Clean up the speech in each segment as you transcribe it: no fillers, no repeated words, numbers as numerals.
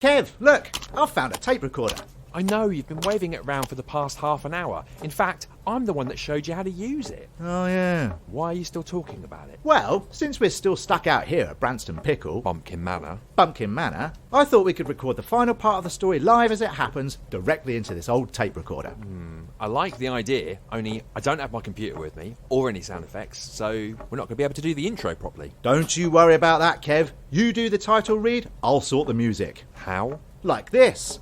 Kev, look, I've found a tape recorder. I know, you've been waving it around for the past half an hour. In fact, I'm the one that showed you how to use it. Oh, yeah. Why are you still talking about it? Well, since we're still stuck out here at Branston Pickle, Bumpkin Manor. I thought we could record the final part of the story live as it happens directly into this old tape recorder. I like the idea, only I don't have my computer with me, or any sound effects, so we're not going to be able to do the intro properly. Don't you worry about that, Kev. You do the title read, I'll sort the music. How? Like this.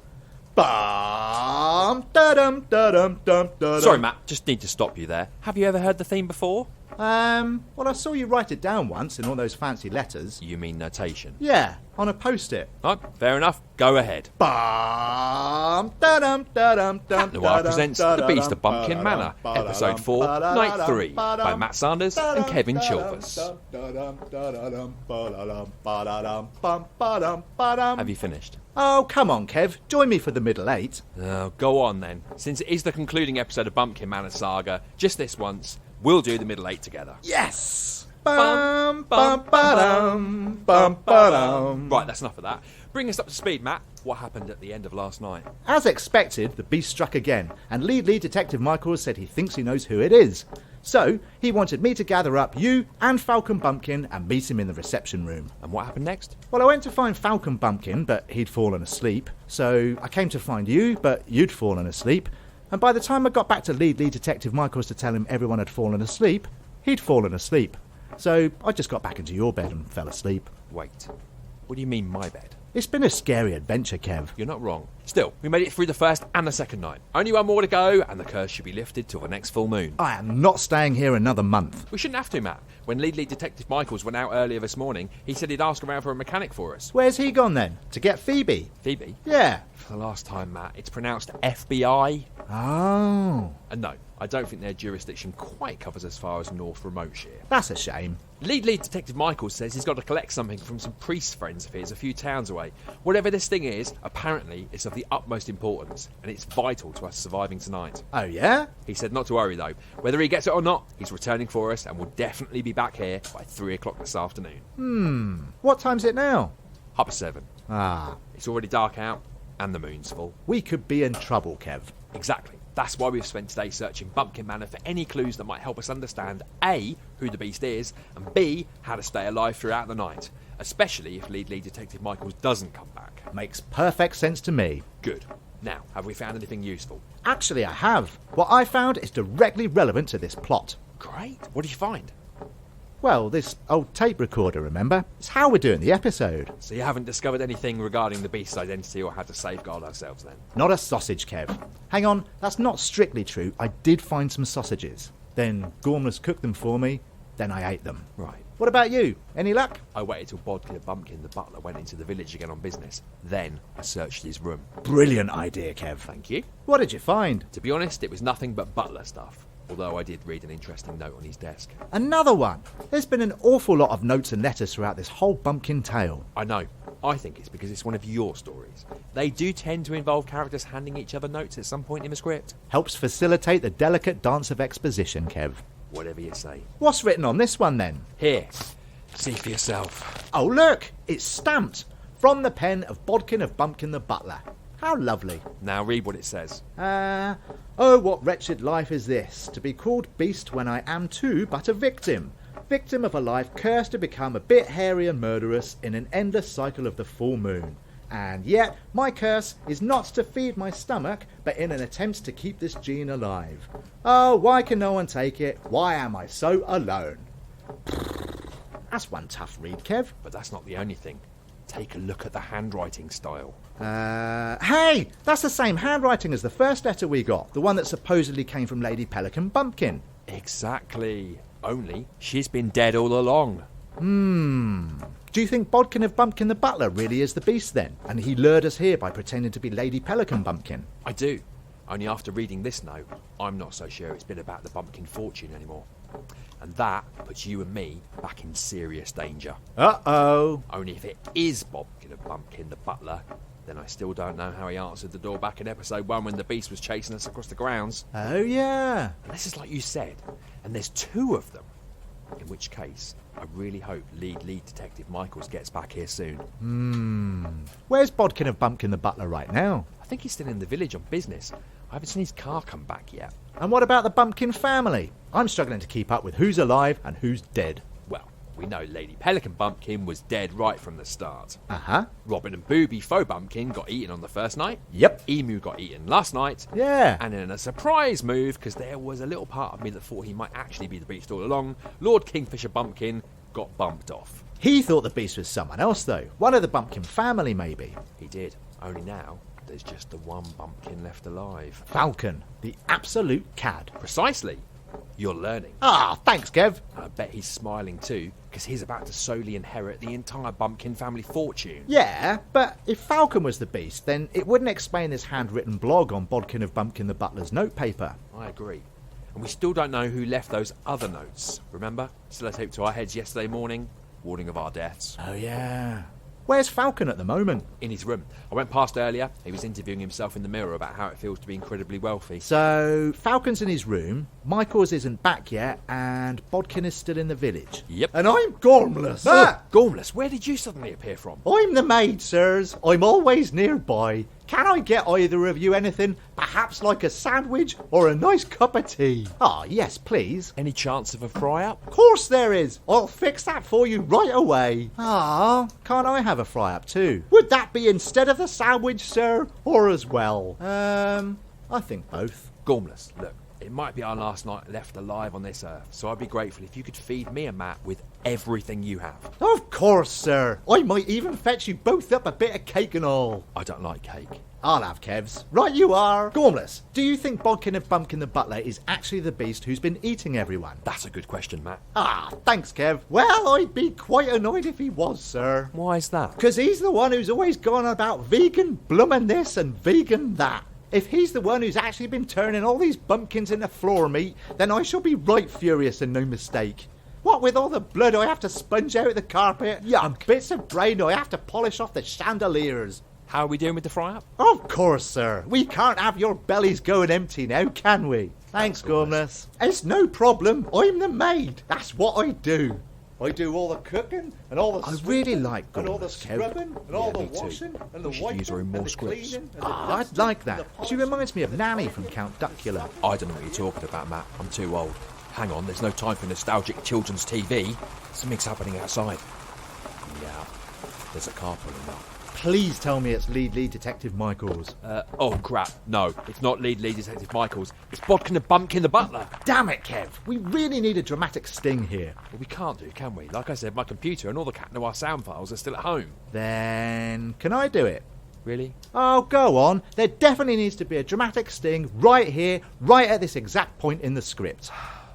Bum, da-dum, da-dum, dum, da-dum. Sorry, Matt, just need to stop you there. Have you ever heard the theme before? Well, I saw you write it down once in all those fancy letters. You mean notation? Yeah, on a post-it. Oh, fair enough. Go ahead. Bum, da-dum, da-dum, dum, Noir presents The Beast of Bumpkin Manor, Episode 4, Night 3, by Matt Sanders and Kevin Chilvers. Have you finished? Oh, come on, Kev. Join me for the middle eight. Oh, go on then. Since it is the concluding episode of Bumpkin Manor Saga, just this once, we'll do the middle eight together. Yes! Bum, bum, ba-dum, bum, ba-dum. Right, that's enough of that. Bring us up to speed, Matt. What happened at the end of last night? As expected, the beast struck again, and lead Detective Michaels said he thinks he knows who it is. So, he wanted me to gather up you and Falcon Bumpkin and meet him in the reception room. And what happened next? Well, I went to find Falcon Bumpkin, but he'd fallen asleep. So, I came to find you, but you'd fallen asleep. And by the time I got back to lead Detective Michaels to tell him everyone had fallen asleep, he'd fallen asleep. So, I just got back into your bed and fell asleep. Wait, what do you mean my bed? It's been a scary adventure, Kev. You're not wrong. Still, we made it through the first and the second night. Only one more to go, and the curse should be lifted till the next full moon. I am not staying here another month. We shouldn't have to, Matt. When lead Detective Michaels went out earlier this morning, he said he'd ask around for a mechanic for us. Where's he gone then? To get Phoebe? Phoebe? Yeah. For the last time, Matt, it's pronounced FBI. Oh. And no, I don't think their jurisdiction quite covers as far as North Remote-shire. That's a shame. Lead Detective Michaels says he's got to collect something from some priest friends of his a few towns away. Whatever this thing is, apparently it's of the utmost importance, and it's vital to us surviving tonight. Oh, yeah? He said not to worry, though. Whether he gets it or not, he's returning for us and will definitely be back here by 3 o'clock this afternoon. What time's it now? 7:30. Ah. It's already dark out, and the moon's full. We could be in trouble, Kev. Exactly. That's why we've spent today searching Bumpkin Manor for any clues that might help us understand A, who the beast is, and B, how to stay alive throughout the night. Especially if lead Detective Michaels doesn't come back. Makes perfect sense to me. Good. Now, have we found anything useful? Actually, I have. What I found is directly relevant to this plot. Great. What did you find? Well, this old tape recorder, remember? It's how we're doing the episode. So you haven't discovered anything regarding the beast's identity or how to safeguard ourselves then? Not a sausage, Kev. Hang on, that's not strictly true. I did find some sausages. Then Gormless cooked them for me. Then I ate them. Right. What about you? Any luck? I waited till Bodkin Bumpkin, the butler, went into the village again on business. Then I searched his room. Brilliant idea, Kev. Thank you. What did you find? To be honest, it was nothing but butler stuff. Although I did read an interesting note on his desk. Another one. There's been an awful lot of notes and letters throughout this whole Bumpkin tale. I know. I think it's because it's one of your stories. They do tend to involve characters handing each other notes at some point in the script. Helps facilitate the delicate dance of exposition, Kev. Whatever you say. What's written on this one then? Here. See for yourself. Oh look, it's stamped. From the pen of Bodkin of Bumpkin the butler. How lovely. Now read what it says. Oh, what wretched life is this, to be called beast when I am too but a victim. Victim of a life cursed to become a bit hairy and murderous in an endless cycle of the full moon. And yet, my curse is not to feed my stomach, but in an attempt to keep this gene alive. Oh, why can no one take it? Why am I so alone? That's one tough read, Kev. But that's not the only thing. Take a look at the handwriting style. Hey! That's the same handwriting as the first letter we got. The one that supposedly came from Lady Pelican Bumpkin. Exactly. Only she's been dead all along. Do you think Bodkin of Bumpkin the butler really is the beast then? And he lured us here by pretending to be Lady Pelican Bumpkin? I do. Only after reading this note, I'm not so sure it's been about the Bumpkin fortune anymore. And that puts you and me back in serious danger. Uh-oh. Only if it is Bodkin of Bumpkin the butler, then I still don't know how he answered the door back in episode 1 when the beast was chasing us across the grounds. Oh, yeah. And this is like you said, and there's 2 of them. In which case, I really hope lead Detective Michaels gets back here soon. Where's Bodkin of Bumpkin the butler right now? I think he's still in the village on business. I haven't seen his car come back yet. And what about the Bumpkin family? I'm struggling to keep up with who's alive and who's dead. Well, we know Lady Pelican Bumpkin was dead right from the start. Uh-huh. Robin and Booby Faux Bumpkin got eaten on the first night. Yep. Emu got eaten last night. Yeah. And in a surprise move, because there was a little part of me that thought he might actually be the beast all along, Lord Kingfisher Bumpkin got bumped off. He thought the beast was someone else, though. One of the Bumpkin family, maybe. He did. Only now, there's just the one Bumpkin left alive. Falcon, the absolute cad. Precisely. You're learning. Ah, thanks, Kev. And I bet he's smiling too, because he's about to solely inherit the entire Bumpkin family fortune. Yeah, but if Falcon was the beast, then it wouldn't explain this handwritten blog on Bodkin of Bumpkin the butler's notepaper. I agree. And we still don't know who left those other notes. Remember? Sellotaped to our heads yesterday morning, warning of our deaths. Oh, yeah. Where's Falcon at the moment? In his room. I went past earlier. He was interviewing himself in the mirror about how it feels to be incredibly wealthy. So, Falcon's in his room, Michaels isn't back yet, and Bodkin is still in the village. Yep. And I'm Gormless. Ah! Gormless, where did you suddenly appear from? I'm the maid, sirs. I'm always nearby. Can I get either of you anything? Perhaps like a sandwich or a nice cup of tea? Ah, yes, please. Any chance of a fry-up? Course there is. I'll fix that for you right away. Ah, can't I have a fry-up too? Would that be instead of the sandwich, sir, or as well? I think both. Gormless, look, it might be our last night left alive on this earth, so I'd be grateful if you could feed me and Matt with everything you have. Of course, sir. I might even fetch you both up a bit of cake and all. I don't like cake. I'll have Kev's. Right you are. Gormless, do you think Bodkin of Bumpkin the butler is actually the beast who's been eating everyone? That's a good question, Matt. Ah, thanks, Kev. Well, I'd be quite annoyed if he was, sir. Why's that? Because he's the one who's always gone about vegan bloomin' this and vegan that. If he's the one who's actually been turning all these bumpkins into floor meat, then I shall be right furious and no mistake. What with all the blood I have to sponge out of the carpet, and bits of brain I have to polish off the chandeliers. How are we doing with the fry-up? Of course, sir. We can't have your bellies going empty now, can we? Thanks, Gormless. It's no problem. I'm the maid. That's what I do. I do all the cooking and all the I really like and all the Gormless, Kev. scrubbing and all the me too. washing and the We should wiping use her in and more the scripts. cleaning and the I'd dusting like and that. the She polishing. reminds me of Nanny from Count Duckula. I don't know what you're talking about, Matt. I'm too old. Hang on, there's no time for nostalgic children's TV. Something's happening outside. Yeah, there's a car pulling up. Please tell me it's lead Detective Michaels. Oh crap, no, it's not lead Detective Michaels. It's Bodkin the Bumpkin the butler. Damn it, Kev. We really need a dramatic sting here. Well, we can't do, can we? Like I said, my computer and all the Cat Noir sound files are still at home. Then, can I do it? Really? Oh, go on. There definitely needs to be a dramatic sting right here, right at this exact point in the script.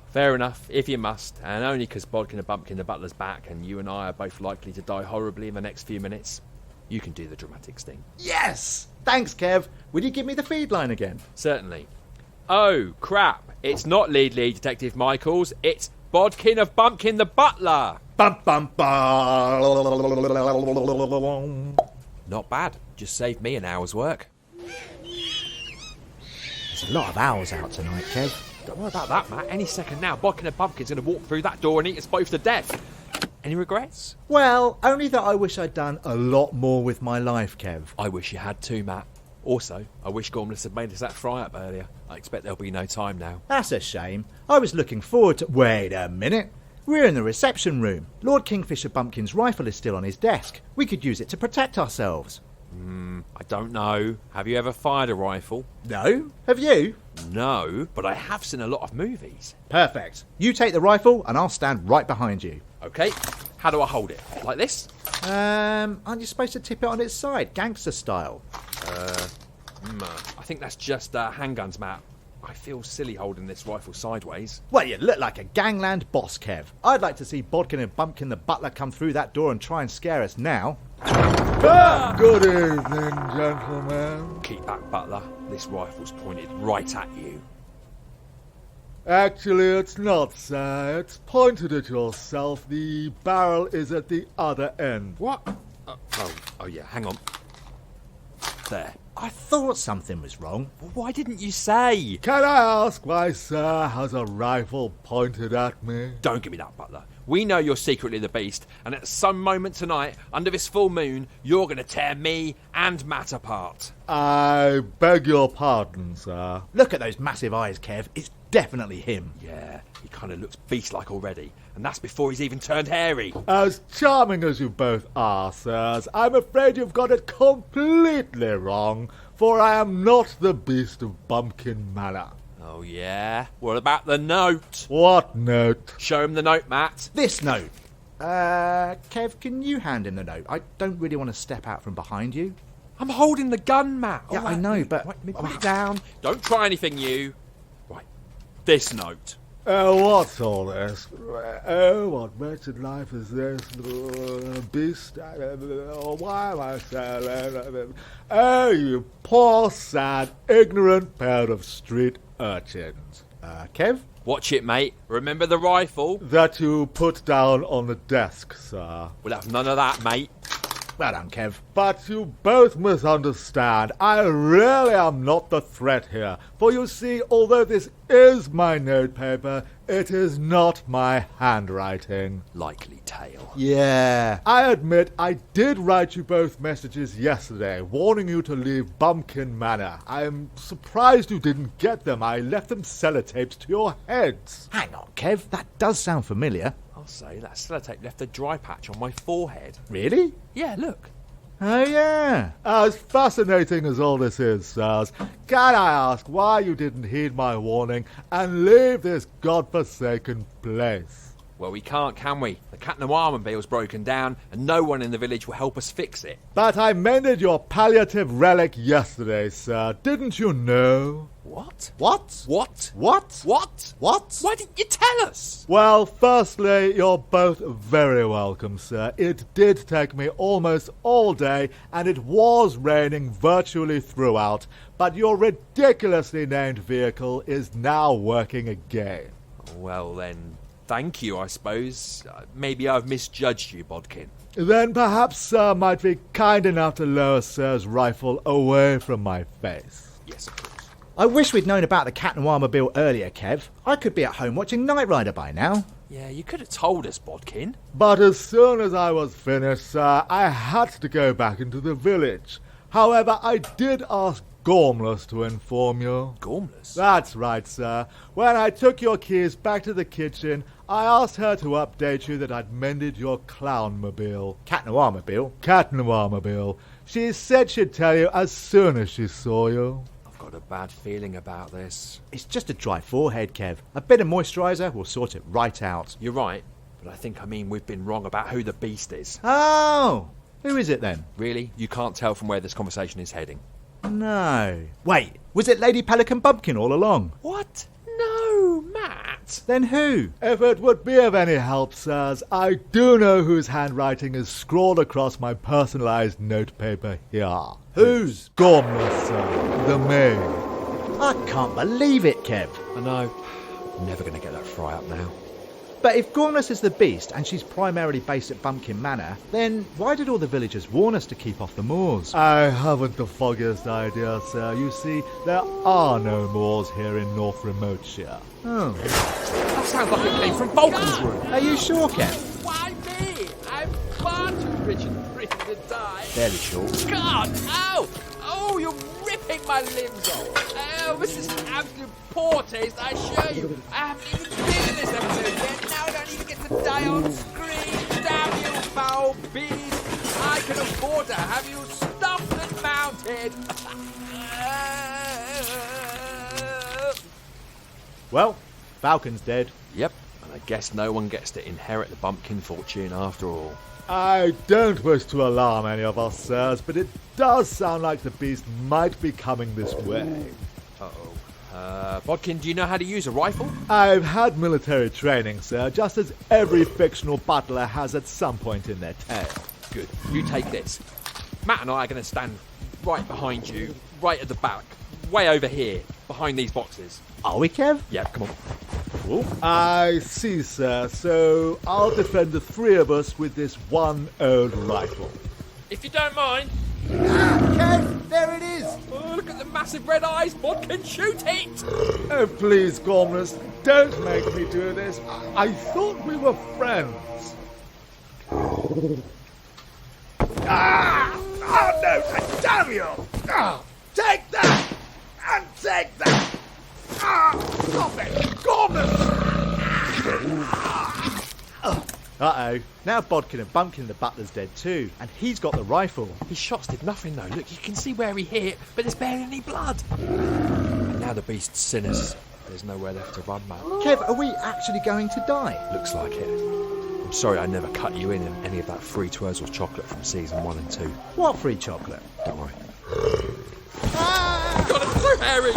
Fair enough, if you must, and only because Bodkin the Bumpkin the butler's back and you and I are both likely to die horribly in the next few minutes. You can do the dramatic sting. Yes! Thanks, Kev. Will you give me the feed line again? Certainly. Oh, crap. It's not lead Detective Michaels. It's Bodkin of Bumpkin the butler. Bum, bum, bum. Not bad. Just saved me an hour's work. There's a lot of owls out tonight, Kev. Don't worry about that, Matt. Any second now, Bodkin of Bumpkin's going to walk through that door and eat us both to death. Any regrets? Well, only that I wish I'd done a lot more with my life, Kev. I wish you had too, Matt. Also, I wish Gormless had made us that fry-up earlier. I expect there'll be no time now. That's a shame. I was looking forward to... Wait a minute. We're in the reception room. Lord Kingfisher Bumpkin's rifle is still on his desk. We could use it to protect ourselves. I don't know. Have you ever fired a rifle? No? Have you? No, but I have seen a lot of movies. Perfect. You take the rifle and I'll stand right behind you. Okay, how do I hold it? Like this? Aren't you supposed to tip it on its side, gangster style? I think that's just handguns, Matt. I feel silly holding this rifle sideways. Well, you look like a gangland boss, Kev. I'd like to see Bodkin and Bumpkin the butler come through that door and try and scare us now. Good evening, gentlemen. Keep back, butler. This rifle's pointed right at you. Actually, it's not, sir. It's pointed at yourself. The barrel is at the other end. What? Oh, yeah, hang on. There. I thought something was wrong. Well, why didn't you say? Can I ask why Sir has a rifle pointed at me? Don't give me that, Butler. We know you're secretly the Beast, and at some moment tonight, under this full moon, you're going to tear me and Matt apart. I beg your pardon, sir. Look at those massive eyes, Kev. It's definitely him. Yeah, he kind of looks beast-like already, and that's before he's even turned hairy. As charming as you both are, sirs, I'm afraid you've got it completely wrong, for I am not the Beast of Bumpkin Manor. Oh, yeah? What about the note? What note? Show him the note, Matt. This note. Kev, can you hand him the note? I don't really want to step out from behind you. I'm holding the gun, Matt. Yeah, I know, but... Right, put it down. Don't try anything new. Right, this note. What's all this? Oh, what wretched life is this? Beast? Why am I so... Oh, you poor, sad, ignorant pair of street urchins. Kev? Watch it, mate. Remember the rifle? That you put down on the desk, sir. We'll have none of that, mate. Well done, Kev. But you both misunderstand. I really am not the threat here. For you see, although this is my notepaper, it is not my handwriting. Likely tale. Yeah. I admit I did write you both messages yesterday, warning you to leave Bumpkin Manor. I am surprised you didn't get them. I left them sellotaped to your heads. Hang on, Kev. That does sound familiar. I'll say that sellotape left a dry patch on my forehead. Really? Yeah, look. Oh, yeah. As fascinating as all this is, sirs, can I ask why you didn't heed my warning and leave this godforsaken place? Well, we can't, can we? The Cat Noir mobile's broken down, and no one in the village will help us fix it. But I mended your palliative relic yesterday, sir. Didn't you know? What? What? What? What? What? What? Why didn't you tell us? Well, firstly, you're both very welcome, sir. It did take me almost all day, and it was raining virtually throughout, but your ridiculously named vehicle is now working again. Well, then, thank you, I suppose. Maybe I've misjudged you, Bodkin. Then perhaps Sir might be kind enough to lower Sir's rifle away from my face. Yes, of course. I wish we'd known about the Cat Noir mobile earlier, Kev. I could be at home watching Knight Rider by now. Yeah, you could have told us, Bodkin. But as soon as I was finished, sir, I had to go back into the village. However, I did ask Gormless to inform you. Gormless? That's right, sir. When I took your keys back to the kitchen, I asked her to update you that I'd mended your clown-mobile. Cat Noir mobile? Cat Noir-mobile. She said she'd tell you as soon as she saw you. I've got a bad feeling about this. It's just a dry forehead, Kev. A bit of moisturiser will sort it right out. You're right, but I think we've been wrong about who the Beast is. Oh! Who is it then? Really? You can't tell from where this conversation is heading? No. Wait, was it Lady Pelican Bumpkin all along? What? No, Matt. Then who? If it would be of any help, sirs, I do know whose handwriting is scrawled across my personalised notepaper here. Whose? Gormless, sir. The maid. I can't believe it, Kev. I know. I'm never going to get that fry up now. But if Gormless is the Beast and she's primarily based at Bumpkin Manor, then why did all the villagers warn us to keep off the moors? I haven't the foggiest idea, sir. You see, there are no moors here in North Remoteshire. Oh. That sounds like it came from Vulcan's room. Are you sure, Kev? Why me? I'm far too rich and free to die. Fairly sure. God! Ow! Oh, you're ripping my limbs off. Oh, this is absolute poor taste, I assure you. I haven't even been in this episode yet. Now I don't even get to die on screen. Damn you, foul beast. I can afford to have you stuffed and mounted. Well, Falcon's dead. Yep, and I guess no one gets to inherit the Bumpkin fortune after all. I don't wish to alarm any of us, sirs, but it does sound like the beast might be coming this way. Uh-oh. Bodkin, do you know how to use a rifle? I've had military training, sir, just as every fictional butler has at some point in their tale. Good. You take this. Matt and I are going to stand right behind you, right at the back, way over here, behind these boxes. Are we, Kev? Yeah, come on. I see, sir, so I'll defend the three of us with this one old rifle. If you don't mind. Kev, there it is! massive red eyes. Bumpkin, shoot it! Oh, please, Gormless, don't make me do this. I thought we were friends. Ah! Oh, no! Damn you! Ah! Take that! And take that! Ah! Stop it! Gormless! Uh-oh. Now Bodkin and Bumpkin the butler's dead too, and he's got the rifle. His shots did nothing though. Look, you can see where he hit, but there's barely any blood. And now the beast's sinners. There's nowhere left to run, Matt. Kev, are we actually going to die? Looks like it. I'm sorry I never cut you in any of that free Twizzles chocolate from season 1 and 2. What free chocolate? Don't worry. God, it's so hairy!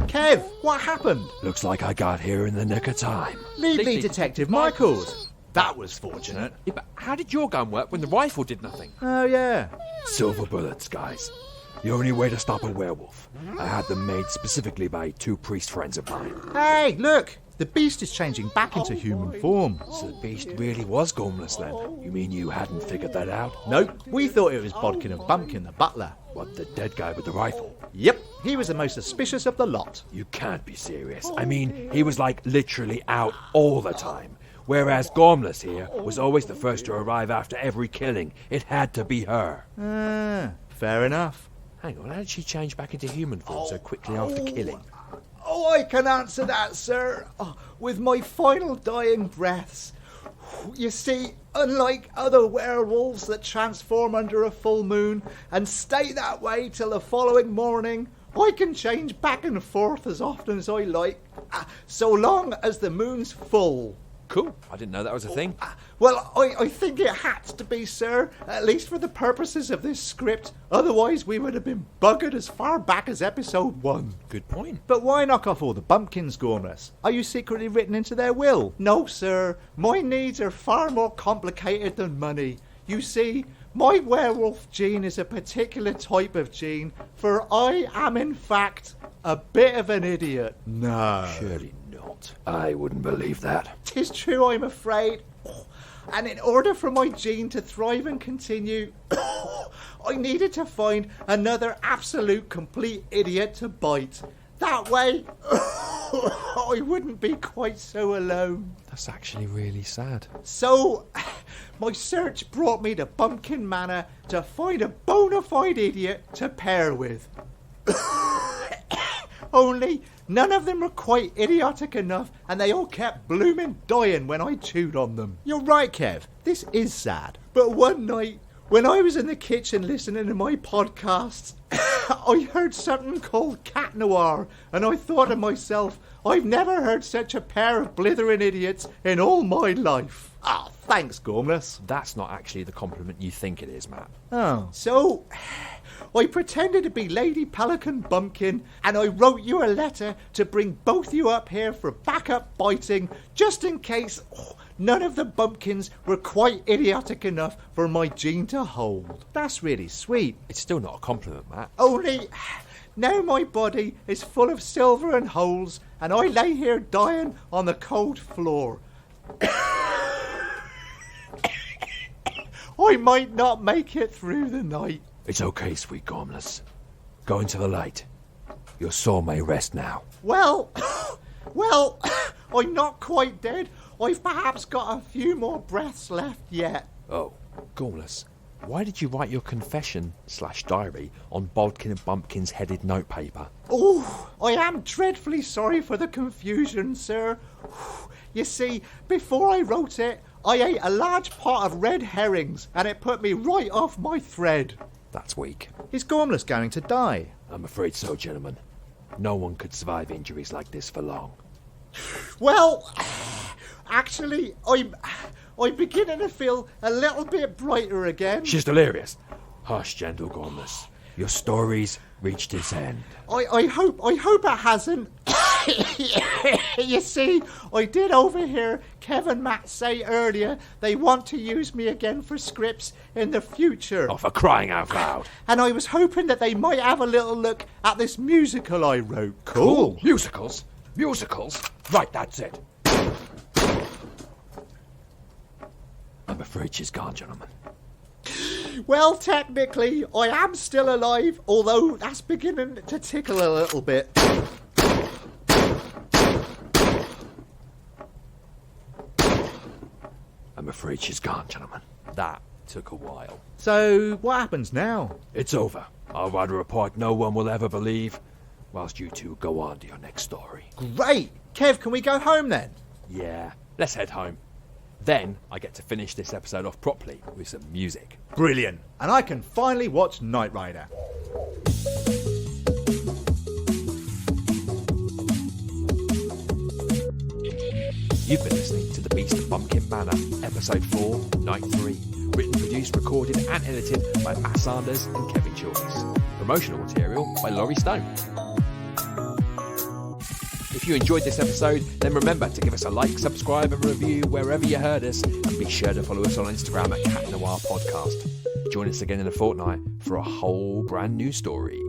Kev, what happened? Looks like I got here in the nick of time. Lead Detective Michaels. That was fortunate. Yeah, but how did your gun work when the rifle did nothing? Oh, yeah. Silver bullets, guys. The only way to stop a werewolf. I had them made specifically by 2 priest friends of mine. Hey, look! The beast is changing back into human form. So the beast really was Gormless then? You mean you hadn't figured that out? Nope, we thought it was Bodkin and Bumpkin the butler. What, the dead guy with the rifle? Yep, he was the most suspicious of the lot. You can't be serious. I mean, he was like literally out all the time. Whereas Gormless here was always the first to arrive after every killing. It had to be her. Fair enough. Hang on, how did she change back into human form so quickly after killing? Oh, I can answer that, sir. Oh, with my final dying breaths. You see, unlike other werewolves that transform under a full moon and stay that way till the following morning, I can change back and forth as often as I like, so long as the moon's full. Cool. I didn't know that was a thing. Well, I think it had to be, sir, at least for the purposes of this script. Otherwise, we would have been buggered as far back as episode 1. Good point. But why knock off all the bumpkins, Gormless? Are you secretly written into their will? No, sir. My needs are far more complicated than money. You see, my werewolf gene is a particular type of gene, for I am, in fact, a bit of an idiot. No. Surely not. I wouldn't believe that. 'Tis true, I'm afraid. And in order for my gene to thrive and continue, I needed to find another absolute complete idiot to bite. That way, I wouldn't be quite so alone. That's actually really sad. So, my search brought me to Bumpkin Manor to find a bona fide idiot to pair with. Only, none of them were quite idiotic enough, and they all kept blooming dying when I chewed on them. You're right, Kev. This is sad. But one night, when I was in the kitchen listening to my podcasts, I heard something called Cat Noir, and I thought to myself, I've never heard such a pair of blithering idiots in all my life. Ah, thanks, Gormless. That's not actually the compliment you think it is, Matt. Oh. So, I pretended to be Lady Pelican Bumpkin, and I wrote you a letter to bring both you up here for backup biting, just in case none of the bumpkins were quite idiotic enough for my gene to hold. That's really sweet. It's still not a compliment, Matt. Only, now my body is full of silver and holes, and I lay here dying on the cold floor. I might not make it through the night. It's okay, sweet Gormless. Go into the light. Your soul may rest now. Well, I'm not quite dead. I've perhaps got a few more breaths left yet. Oh, Gormless, why did you write your confession/diary on Bodkin and Bumpkin's headed notepaper? Oh, I am dreadfully sorry for the confusion, sir. You see, before I wrote it, I ate a large pot of red herrings, and it put me right off my thread. that's weak. Is Gormless going to die? I'm afraid so, gentlemen. No one could survive injuries like this for long. Well, actually, I'm beginning to feel a little bit brighter again. She's delirious. Hush, gentle Gormless. Your story's reached its end. I hope it hasn't. You see, I did overhear Kev and Matt say earlier they want to use me again for scripts in the future. Oh, for crying out loud. And I was hoping that they might have a little look at this musical I wrote. Cool. Musicals? Musicals? Right, that's it. I'm afraid she's gone, gentlemen. Well, technically, I am still alive, although that's beginning to tickle a little bit. I'm afraid she's gone, gentlemen. That took a while. So, what happens now? It's over. I'll write a report no one will ever believe, whilst you two go on to your next story. Great! Kev, can we go home then? Yeah, let's head home. Then I get to finish this episode off properly with some music. Brilliant. And I can finally watch Knight Rider. You've been listening to The Beast of Bumpkin Manor, Episode 4, Night 3. Written, produced, recorded and edited by Matt Sanders and Kevin Choice. Promotional material by Laurie Stone. If you enjoyed this episode, then remember to give us a like, subscribe and review wherever you heard us, and be sure to follow us on Instagram at Cat Noir Podcast. Join us again in a fortnight for a whole brand new story.